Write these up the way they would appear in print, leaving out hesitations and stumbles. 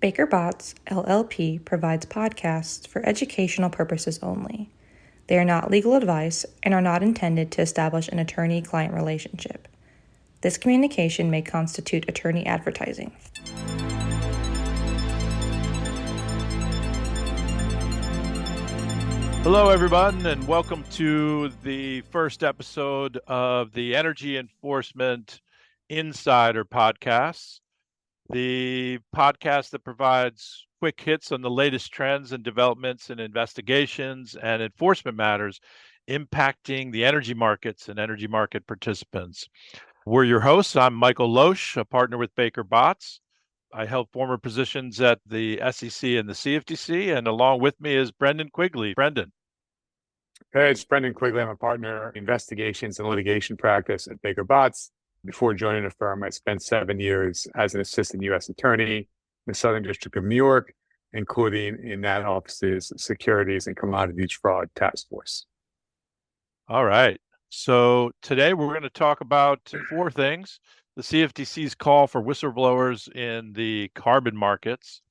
Baker Botts, LLP provides podcasts for educational purposes only. They are not legal advice and are not intended to establish an attorney-client relationship. This communication may constitute attorney advertising. Hello, everyone, and welcome to the first episode of the Energy Enforcement Insider Podcast, the podcast that provides quick hits on the latest trends and developments in investigations and enforcement matters impacting the energy markets and energy market participants. We're your hosts. I'm Michael Loesch, a partner with Baker Botts. I held former positions at the SEC and the CFTC, and along with me is Brendan Quigley. Brendan. Hey, it's Brendan Quigley. I'm a partner in investigations and litigation practice at Baker Botts. Before joining the firm, I spent 7 years as an assistant U.S. attorney in the Southern District of New York, including in that office's Securities and Commodities Fraud Task Force. All right. So today we're going to talk about four things: the CFTC's call for whistleblowers in the carbon markets,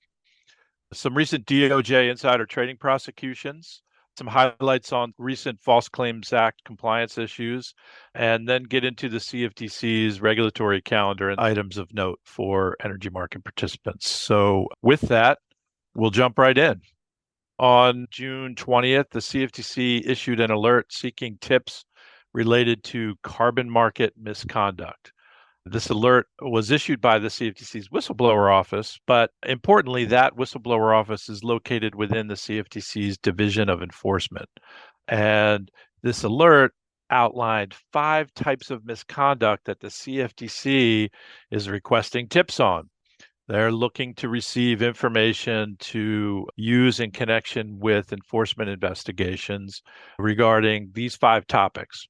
some recent DOJ insider trading prosecutions, some highlights on recent False Claims Act compliance issues, and then get into the CFTC's regulatory calendar and items of note for energy market participants. So with that, we'll jump right in. On June 20th, the CFTC issued an alert seeking tips related to carbon market misconduct. This alert was issued by the CFTC's whistleblower office, but importantly, that whistleblower office is located within the CFTC's Division of Enforcement. And this alert outlined 5 types of misconduct that the CFTC is requesting tips on. They're looking to receive information to use in connection with enforcement investigations regarding these 5 topics.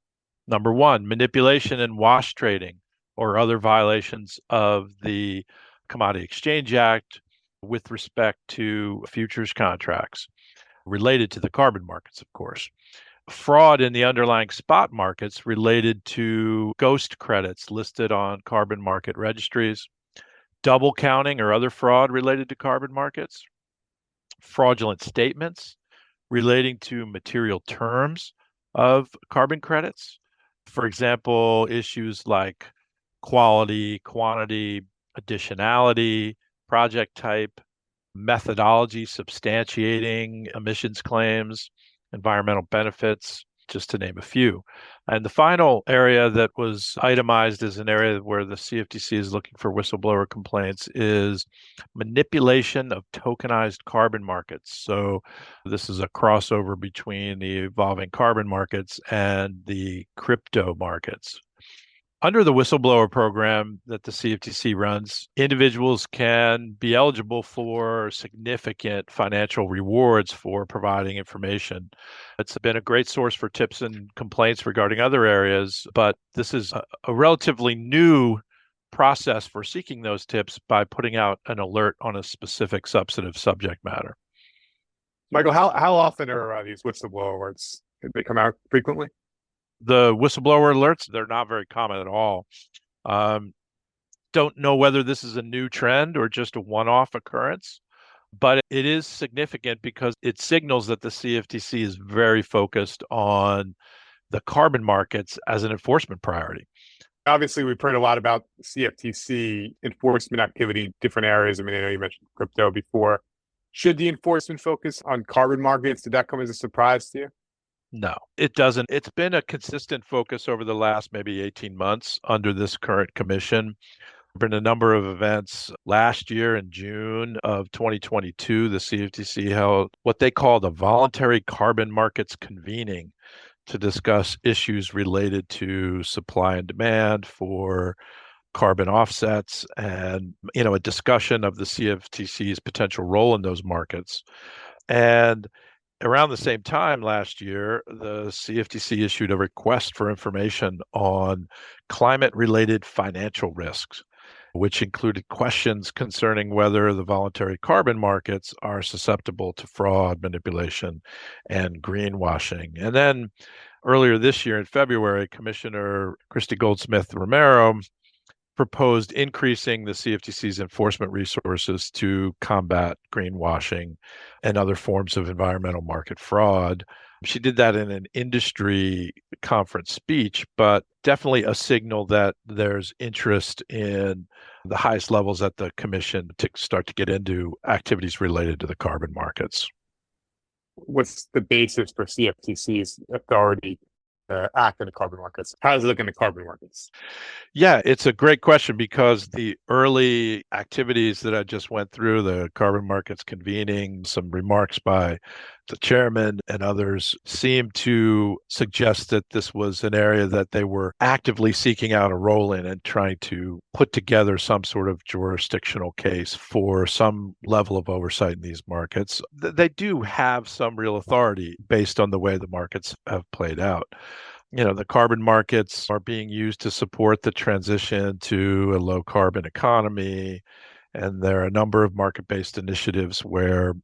Number 1, manipulation and wash trading, or other violations of the Commodity Exchange Act with respect to futures contracts related to the carbon markets, of course. Fraud in the underlying spot markets related to ghost credits listed on carbon market registries. Double counting or other fraud related to carbon markets. Fraudulent statements relating to material terms of carbon credits. For example, issues like quality, quantity, additionality, project type, methodology substantiating emissions claims, environmental benefits, just to name a few. And the final area that was itemized as an area where the CFTC is looking for whistleblower complaints is manipulation of tokenized carbon markets. So this is a crossover between the evolving carbon markets and the crypto markets. Under the whistleblower program that the CFTC runs, individuals can be eligible for significant financial rewards for providing information. It's been a great source for tips and complaints regarding other areas, but this is a relatively new process for seeking those tips by putting out an alert on a specific substantive subject matter. Michael, how often are these whistleblower alerts? Did they come out frequently? The whistleblower alerts, they're not very common at all. Don't know whether this is a new trend or just a one-off occurrence, but it is significant because it signals that the CFTC is very focused on the carbon markets as an enforcement priority. Obviously, we've heard a lot about CFTC enforcement activity in different areas. I mean, I know you mentioned crypto before. Should the enforcement focus on carbon markets? Did that come as a surprise to you? No, it doesn't. It's been a consistent focus over the last maybe 18 months under this current commission. There have been a number of events. Last year in June of 2022, the CFTC held what they called a voluntary carbon markets convening to discuss issues related to supply and demand for carbon offsets and, a discussion of the CFTC's potential role in those markets. And around the same time last year, the CFTC issued a request for information on climate-related financial risks, which included questions concerning whether the voluntary carbon markets are susceptible to fraud, manipulation, and greenwashing. And then earlier this year in February, Commissioner Christy Goldsmith Romero proposed increasing the CFTC's enforcement resources to combat greenwashing and other forms of environmental market fraud. She did that in an industry conference speech, but definitely a signal that there's interest in the highest levels at the commission to start to get into activities related to the carbon markets. What's the basis for CFTC's authority to act in the carbon markets? How does it look in the carbon markets? Yeah, it's a great question because the early activities that I just went through, the carbon markets convening, some remarks by the chairman and others seem to suggest that this was an area that they were actively seeking out a role in and trying to put together some sort of jurisdictional case for some level of oversight in these markets. They do have some real authority based on the way the markets have played out. The carbon markets are being used to support the transition to a low carbon economy. And there are a number of market-based initiatives where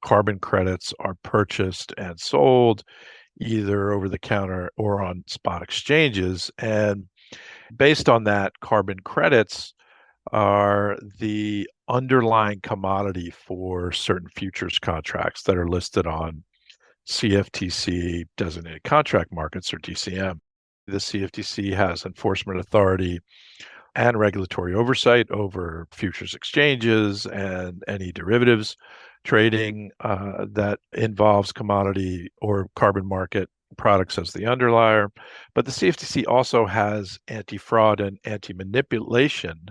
carbon credits are purchased and sold either over the counter or on spot exchanges. And based on that, carbon credits are the underlying commodity for certain futures contracts that are listed on CFTC designated contract markets, or DCM. The CFTC has enforcement authority and regulatory oversight over futures exchanges and any derivatives trading that involves commodity or carbon market products as the underlier. But the CFTC also has anti-fraud and anti-manipulation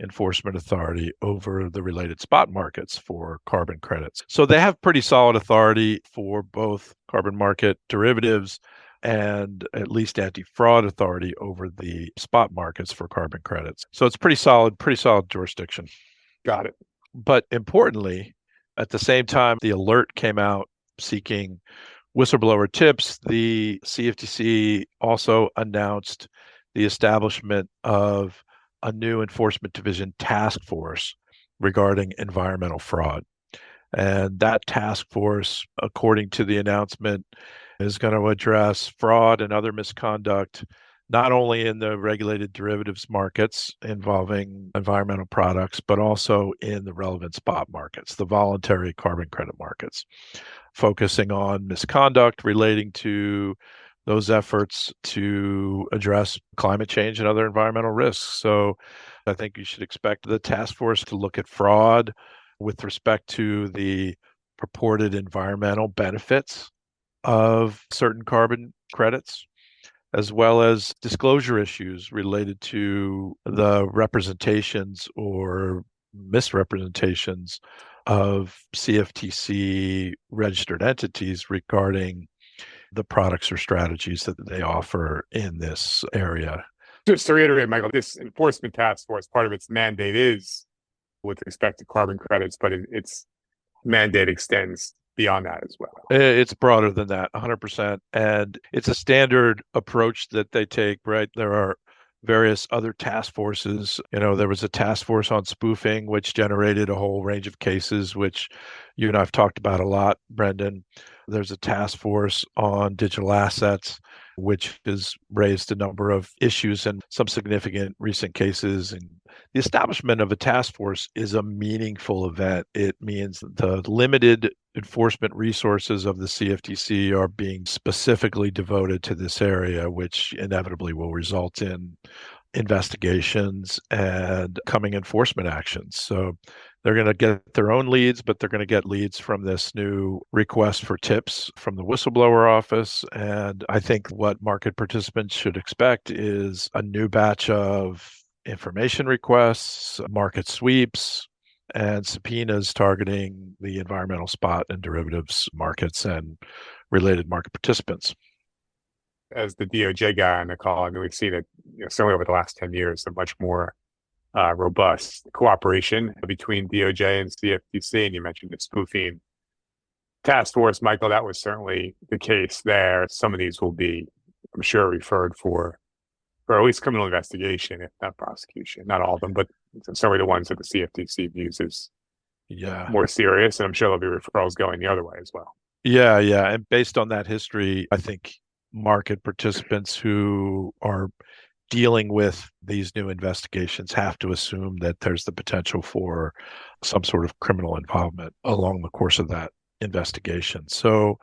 enforcement authority over the related spot markets for carbon credits. So they have pretty solid authority for both carbon market derivatives and at least anti-fraud authority over the spot markets for carbon credits. So it's pretty solid jurisdiction. Got it. But importantly, at the same time, the alert came out seeking whistleblower tips. The CFTC also announced the establishment of a new enforcement division task force regarding environmental fraud. And that task force, according to the announcement, is going to address fraud and other misconduct, not only in the regulated derivatives markets involving environmental products, but also in the relevant spot markets, the voluntary carbon credit markets, focusing on misconduct relating to those efforts to address climate change and other environmental risks. So I think you should expect the task force to look at fraud with respect to the purported environmental benefits of certain carbon credits, as well as disclosure issues related to the representations or misrepresentations of CFTC registered entities regarding the products or strategies that they offer in this area. Just to reiterate, Michael, this enforcement task force, part of its mandate is with respect to carbon credits, but its mandate extends beyond that as well. It's broader than that, 100%. And it's a standard approach that they take, right? There are various other task forces. There was a task force on spoofing, which generated a whole range of cases, which you and I have talked about a lot, Brendan. There's a task force on digital assets, which has raised a number of issues and some significant recent cases. And the establishment of a task force is a meaningful event. It means the limited enforcement resources of the CFTC are being specifically devoted to this area, which inevitably will result in investigations and coming enforcement actions. So they're going to get their own leads, but they're going to get leads from this new request for tips from the whistleblower office. And I think what market participants should expect is a new batch of information requests, market sweeps, and subpoenas targeting the environmental spot and derivatives markets and related market participants. As the DOJ guy on the call, I mean, we've seen it certainly over the last 10 years, a much more robust cooperation between DOJ and CFTC. And you mentioned the spoofing task force, Michael. That was certainly the case there. Some of these will be, I'm sure, referred for at least criminal investigation, if not prosecution. Not all of them, but certainly the ones that the CFTC views as more serious. And I'm sure there'll be referrals going the other way as well. Yeah. And based on that history, I think market participants who are dealing with these new investigations have to assume that there's the potential for some sort of criminal involvement along the course of that investigation. So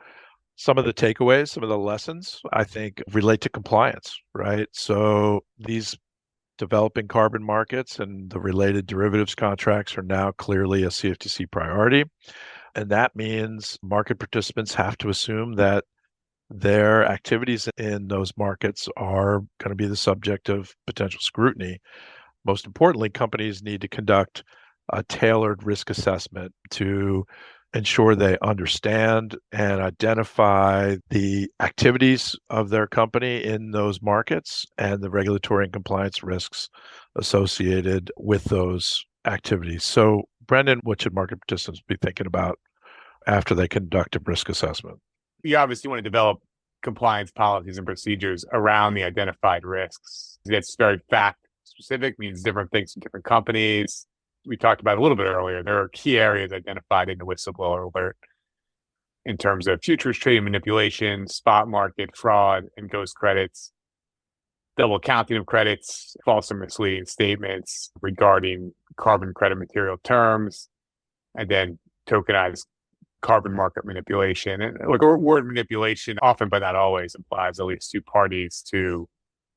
some of the takeaways, some of the lessons, I think, relate to compliance, right? So these developing carbon markets and the related derivatives contracts are now clearly a CFTC priority. And that means market participants have to assume that their activities in those markets are going to be the subject of potential scrutiny. Most importantly, companies need to conduct a tailored risk assessment to ensure they understand and identify the activities of their company in those markets and the regulatory and compliance risks associated with those activities. So, Brendan, what should market participants be thinking about after they conduct a risk assessment? You obviously want to develop compliance policies and procedures around the identified risks. It's very fact specific, means different things in different companies. We talked about a little bit earlier. There are key areas identified in the whistleblower alert in terms of futures trading manipulation, spot market fraud, and ghost credits, double counting of credits, false or misleading statements regarding carbon credit material terms, and then tokenized carbon market manipulation. And look, word manipulation often, but not always, implies at least two parties to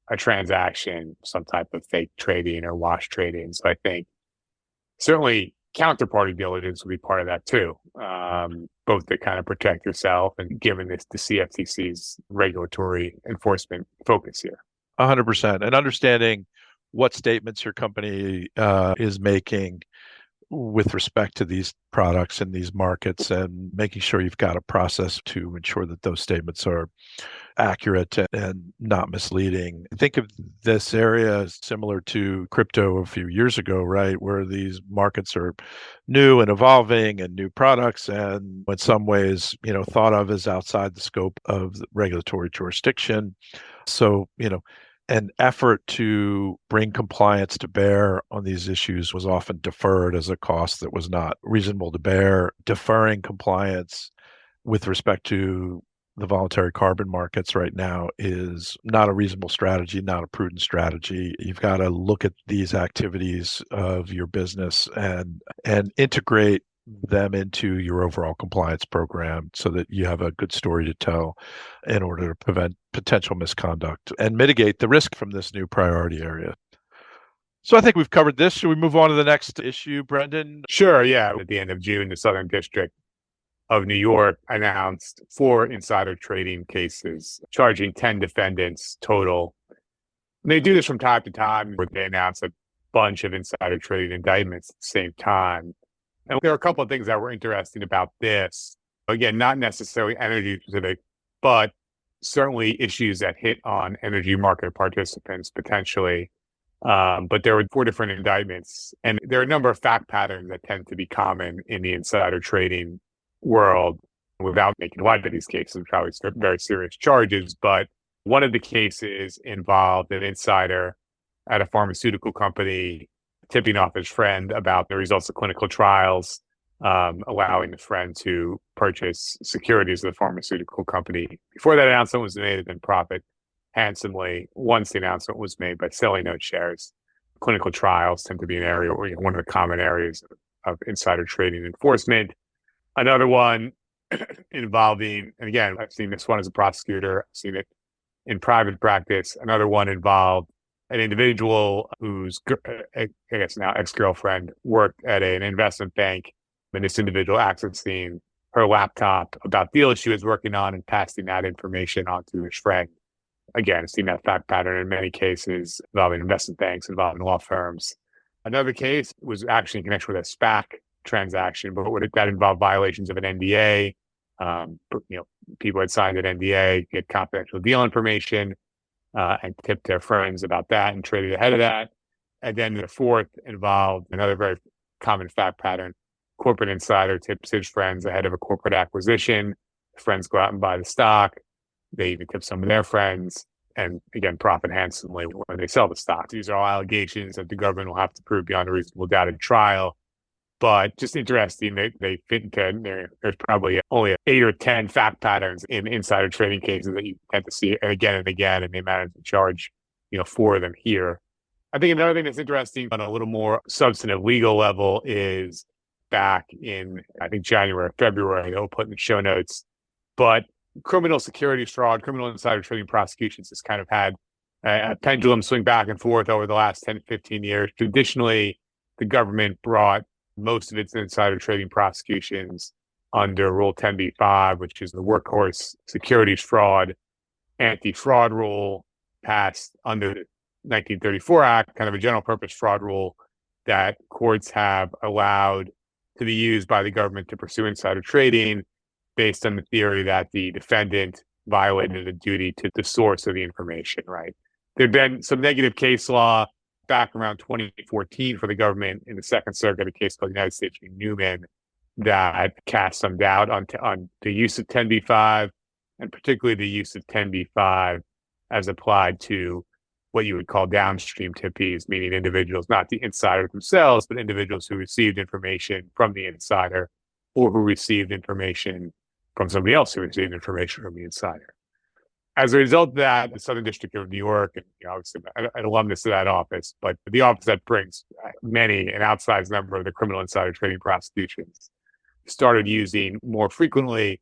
a transaction, some type of fake trading or wash trading. So I think certainly counterparty diligence would be part of that too, both to kind of protect yourself and given this the CFTC's regulatory enforcement focus here. 100%. And understanding what statements your company is making with respect to these products in these markets and making sure you've got a process to ensure that those statements are accurate and not misleading. Think of this area as similar to crypto a few years ago, right? Where these markets are new and evolving and new products and in some ways, thought of as outside the scope of the regulatory jurisdiction. So, an effort to bring compliance to bear on these issues was often deferred as a cost that was not reasonable to bear. Deferring compliance with respect to the voluntary carbon markets right now is not a reasonable strategy, not a prudent strategy. You've got to look at these activities of your business and integrate them into your overall compliance program so that you have a good story to tell in order to prevent potential misconduct and mitigate the risk from this new priority area. So I think we've covered this. Should we move on to the next issue, Brendan? Sure, yeah. At the end of June, the Southern District of New York announced 4 insider trading cases, charging 10 defendants total. And they do this from time to time where they announce a bunch of insider trading indictments at the same time. And there are a couple of things that were interesting about this. Again, not necessarily energy specific, but certainly issues that hit on energy market participants potentially. But there were 4 different indictments, and there are a number of fact patterns that tend to be common in the insider trading world without making light of these cases, probably very serious charges. But one of the cases involved an insider at a pharmaceutical company tipping off his friend about the results of clinical trials, allowing the friend to purchase securities of the pharmaceutical company before that announcement was made and then profit handsomely once the announcement was made by selling those shares. Clinical trials tend to be an area, one of the common areas of insider trading enforcement. Another one involving, and again, I've seen this one as a prosecutor, I've seen it in private practice. Another one involved an individual whose, I guess now ex-girlfriend, worked at an investment bank, and this individual accessing her laptop about deals she was working on and passing that information on to his friend. Again, I've seen that fact pattern in many cases involving investment banks, involving law firms. Another case was actually in connection with a SPAC transaction, but that involved violations of an NDA. People had signed an NDA, get confidential deal information, and tipped their friends about that and traded ahead of that. And then the fourth involved another very common fact pattern. Corporate insider tips his friends ahead of a corporate acquisition. Friends go out and buy the stock. They even tip some of their friends and, again, profit handsomely when they sell the stock. These are all allegations that the government will have to prove beyond a reasonable doubt in trial. But just interesting, they fit into, there's probably only 8 or 10 fact patterns in insider trading cases that you tend to see again and again, and they manage to charge four of them here. I think another thing that's interesting on a little more substantive legal level is back in, I think, January or February, they'll put in the show notes, but criminal securities fraud, criminal insider trading prosecutions has kind of had a pendulum swing back and forth over the last 10 to 15 years. Traditionally, the government brought most of its insider trading prosecutions under Rule 10b-5, which is the workhorse securities fraud anti-fraud rule passed under the 1934 Act, kind of a general purpose fraud rule that courts have allowed to be used by the government to pursue insider trading based on the theory that the defendant violated a duty to the source of the information, right? There'd been some negative case law back around 2014 for the government in the Second Circuit, a case called United States v. Newman, that cast some doubt on the use of 10b-5, and particularly the use of 10b-5 as applied to what you would call downstream tippees, meaning individuals, not the insider themselves, but individuals who received information from the insider or who received information from somebody else who received information from the insider. As a result of that, the Southern District of New York, and obviously an alumnus of that office, but the office that brings many, an outsized number of the criminal insider trading prosecutions, started using more frequently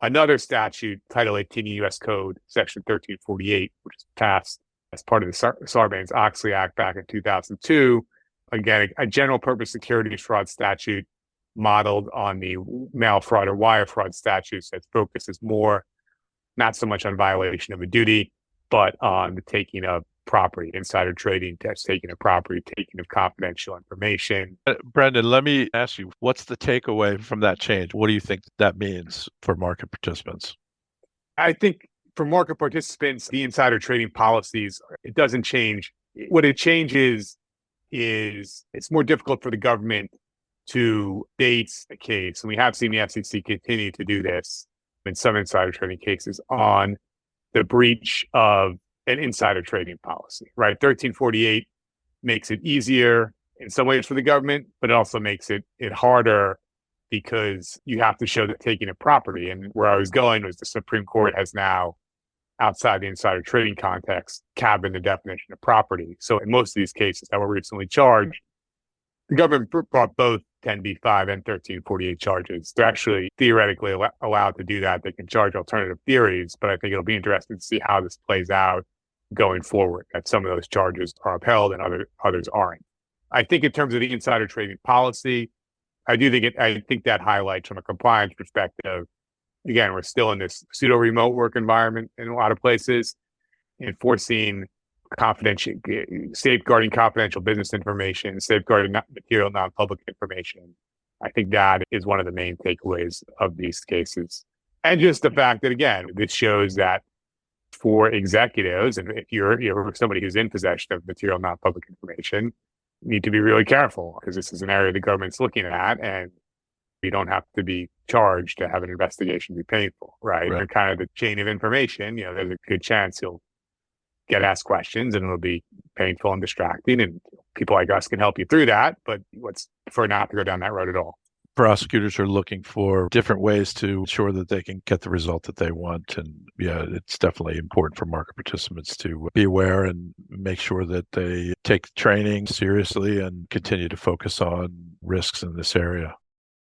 another statute, Title 18 U.S. Code, Section 1348, which was passed as part of the Sarbanes-Oxley Act back in 2002. Again, a general purpose securities fraud statute modeled on the mail fraud or wire fraud statutes that focuses more, not so much on violation of a duty, but on the taking of property, insider trading, taking of property, taking of confidential information. Brendan, let me ask you, what's the takeaway from that change? What do you think that means for market participants? I think for market participants, the insider trading policies, it doesn't change. What it changes is it's more difficult for the government to base a case. And we have seen the FCC continue to do this in some insider trading cases on the breach of an insider trading policy, right? 1348 makes it easier in some ways for the government, but it also makes it harder because you have to show that taking a property. And where I was going was the Supreme Court has now, outside the insider trading context, cabined the definition of property. So in most of these cases that were recently charged, the government brought both 10b-5 and 1348 charges. They're actually theoretically allowed to do that. They can charge alternative theories, but I think it'll be interesting to see how this plays out going forward, that some of those charges are upheld and others aren't. I think in terms of the insider trading policy, I think that highlights from a compliance perspective. Again, we're still in this pseudo remote work environment in a lot of places, enforcing safeguarding confidential business information, safeguarding material non-public information. I think that is one of the main takeaways of these cases. And just the fact that, again, this shows that for executives, and if you're somebody who's in possession of material non-public information, you need to be really careful because this is an area the government's looking at, and you don't have to be charged to have an investigation be painful, right? You're kind of the chain of information. There's a good chance you'll get asked questions and it'll be painful and distracting, and people like us can help you through that, but let's prefer not to go down that road at all. Prosecutors are looking for different ways to ensure that they can get the result that they want. And yeah, it's definitely important for market participants to be aware and make sure that they take training seriously and continue to focus on risks in this area.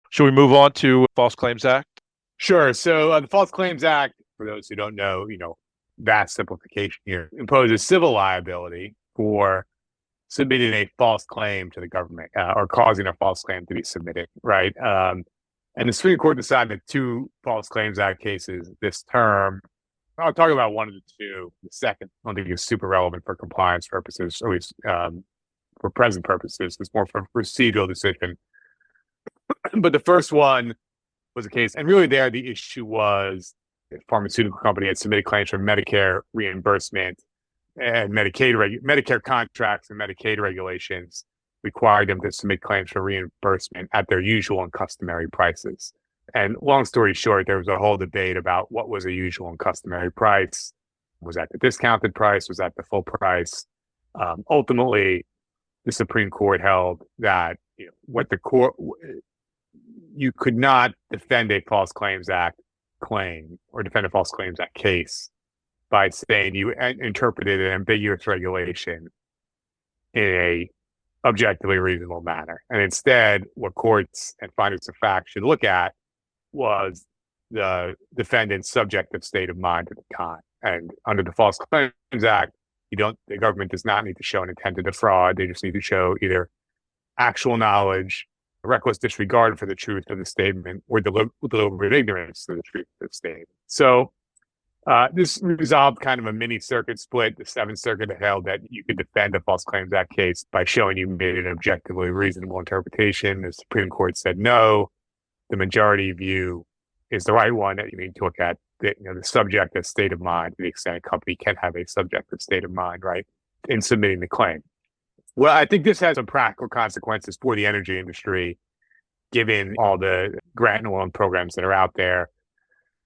Should we move on to False Claims Act? Sure. So the False Claims Act, for those who don't know, vast simplification here, imposes civil liability for submitting a false claim to the government or causing a false claim to be submitted, right? And the Supreme Court decided 2 False Claims Act cases this term. I'll talk about one of the 2. The second, I don't think is super relevant for compliance purposes, or at least for present purposes. It's more for a procedural decision. But the first one was a case, and really there the issue was the pharmaceutical company had submitted claims for Medicare reimbursement, and Medicare contracts and Medicaid regulations required them to submit claims for reimbursement at their usual and customary prices. And long story short, there was a whole debate about what was a usual and customary price. Was that the discounted price? Was that the full price? Ultimately, the Supreme Court held that you could not defend a False Claims Act claim or defend a False Claims Act case by saying you interpreted an ambiguous regulation in a objectively reasonable manner. And instead, what courts and finders of fact should look at was the defendant's subjective state of mind at the time. And under the False Claims Act, the government does not need to show an intent to defraud. They just need to show either actual knowledge, reckless disregard for the truth of the statement, or deliberate ignorance of the truth of the statement. So this resolved kind of a mini circuit split. The Seventh Circuit held that you could defend a False Claims Act case by showing you made an objectively reasonable interpretation. The Supreme Court said no. The majority view is the right one, that you need to look at the subjective state of mind, to the extent a company can have a subjective state of mind, right, in submitting the claim. Well, I think this has some practical consequences for the energy industry, given all the grant and loan programs that are out there.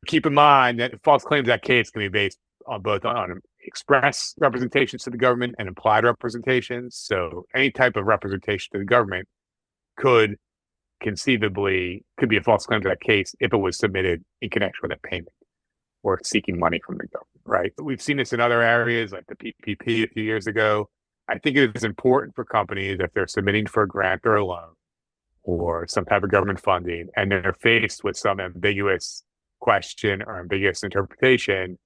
Keep in mind that the False Claims Act case can be based on both on express representations to the government and implied representations. So any type of representation to the government could be a False Claims Act case if it was submitted in connection with a payment or seeking money from the government, right? We've seen this in other areas, like the PPP a few years ago. I think it is important for companies, if they're submitting for a grant or a loan or some type of government funding, and they're faced with some ambiguous question or ambiguous interpretation,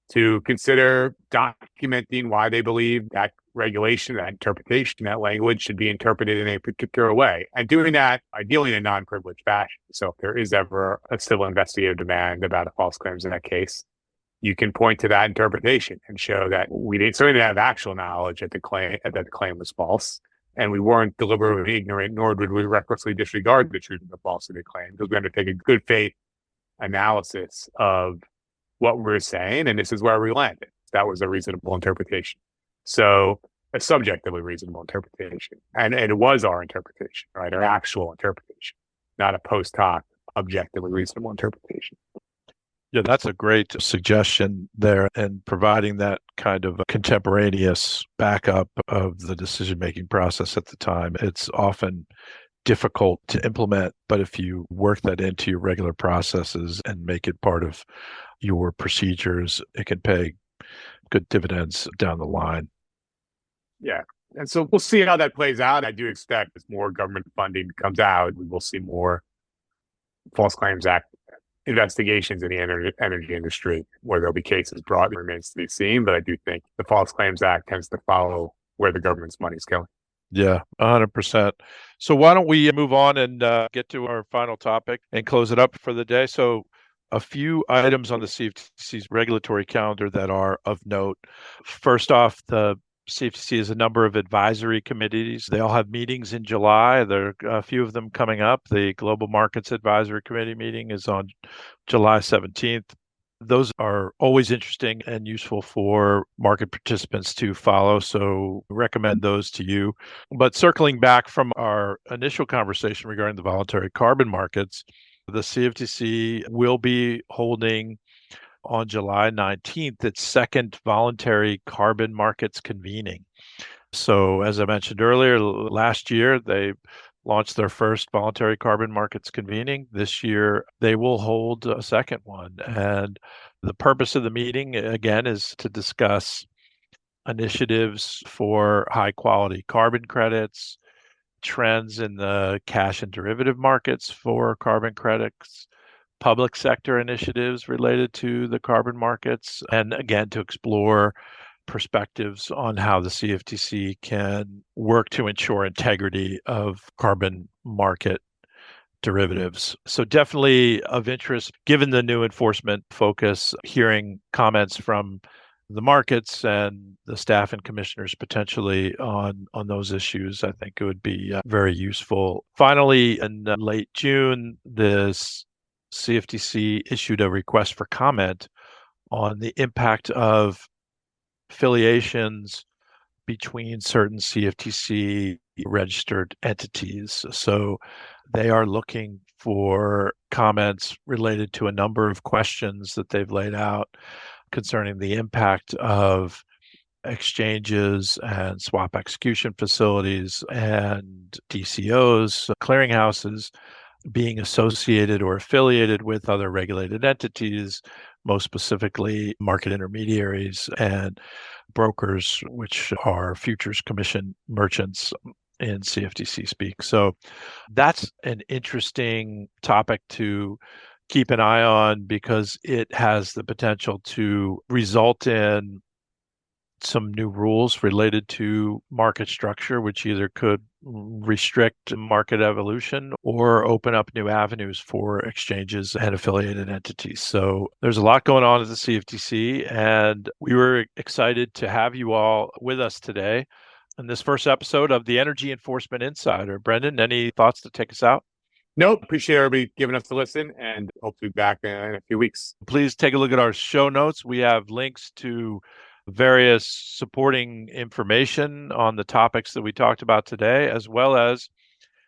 to consider documenting why they believe that regulation, that interpretation, that language should be interpreted in a particular way. And doing that ideally in a non-privileged fashion. So if there is ever a civil investigative demand about a false claims in that case, you can point to that interpretation and show that we certainly didn't have actual knowledge that the claim was false, and we weren't deliberately ignorant, nor did we recklessly disregard the truth of the falsity of the claim, because we undertake a good faith analysis of what we're saying, and this is where we landed. That was a reasonable interpretation. So a subjectively reasonable interpretation. And it was our interpretation, right? Our actual interpretation, not a post hoc, objectively reasonable interpretation. Yeah, that's a great suggestion there, and providing that kind of a contemporaneous backup of the decision-making process at the time. It's often difficult to implement, but if you work that into your regular processes and make it part of your procedures, it can pay good dividends down the line. Yeah. And so we'll see how that plays out. I do expect as more government funding comes out, we will see more False Claims Act investigations in the energy industry, where there'll be cases brought. It remains to be seen, but I do think the False Claims Act tends to follow where the government's money is going. Yeah, 100%. So why don't we move on and get to our final topic and close it up for the day? So a few items on the CFTC's regulatory calendar that are of note. First off, the CFTC has a number of advisory committees. They all have meetings in July. There are a few of them coming up. The Global Markets Advisory Committee meeting is on July 17th. Those are always interesting and useful for market participants to follow, so recommend those to you. But circling back from our initial conversation regarding the voluntary carbon markets, the CFTC will be holding on July 19th its second voluntary carbon markets convening. So as I mentioned earlier, last year they launched their first voluntary carbon markets convening. This year, they will hold a second one. And the purpose of the meeting, again, is to discuss initiatives for high quality carbon credits, trends in the cash and derivative markets for carbon credits, public sector initiatives related to the carbon markets, and again, to explore perspectives on how the CFTC can work to ensure integrity of carbon market derivatives. So definitely of interest, given the new enforcement focus, hearing comments from the markets and the staff and commissioners potentially on those issues, I think it would be very useful. Finally, in late June, the CFTC issued a request for comment on the impact of affiliations between certain CFTC registered entities. So they are looking for comments related to a number of questions that they've laid out concerning the impact of exchanges and swap execution facilities and DCOs, clearinghouses, being associated or affiliated with other regulated entities most specifically market intermediaries and brokers, which are futures commission merchants in CFTC speak. So that's an interesting topic to keep an eye on because it has the potential to result in some new rules related to market structure, which either could restrict market evolution or open up new avenues for exchanges and affiliated entities. So there's a lot going on at the CFTC, and we were excited to have you all with us today in this first episode of the Energy Enforcement Insider. Brendan, any thoughts to take us out? Nope. Appreciate everybody giving us the listen and hope to be back in a few weeks. Please take a look at our show notes. We have links to various supporting information on the topics that we talked about today, as well as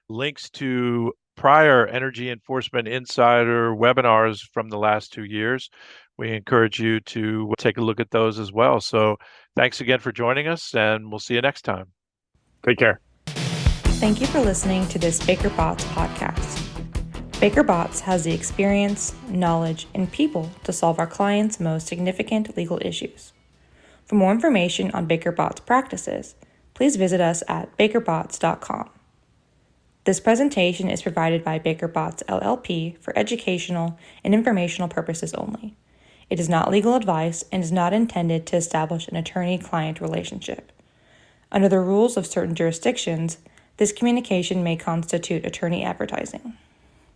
links to prior Energy Enforcement Insider webinars from the last 2 years. We encourage you to take a look at those as well. So thanks again for joining us, and we'll see you next time. Take care. Thank you for listening to this Baker Botts podcast. Baker Botts has the experience, knowledge, and people to solve our clients' most significant legal issues. For more information on Baker Botts practices, please visit us at bakerbotts.com. This presentation is provided by Baker Botts LLP for educational and informational purposes only. It is not legal advice and is not intended to establish an attorney-client relationship. Under the rules of certain jurisdictions, this communication may constitute attorney advertising.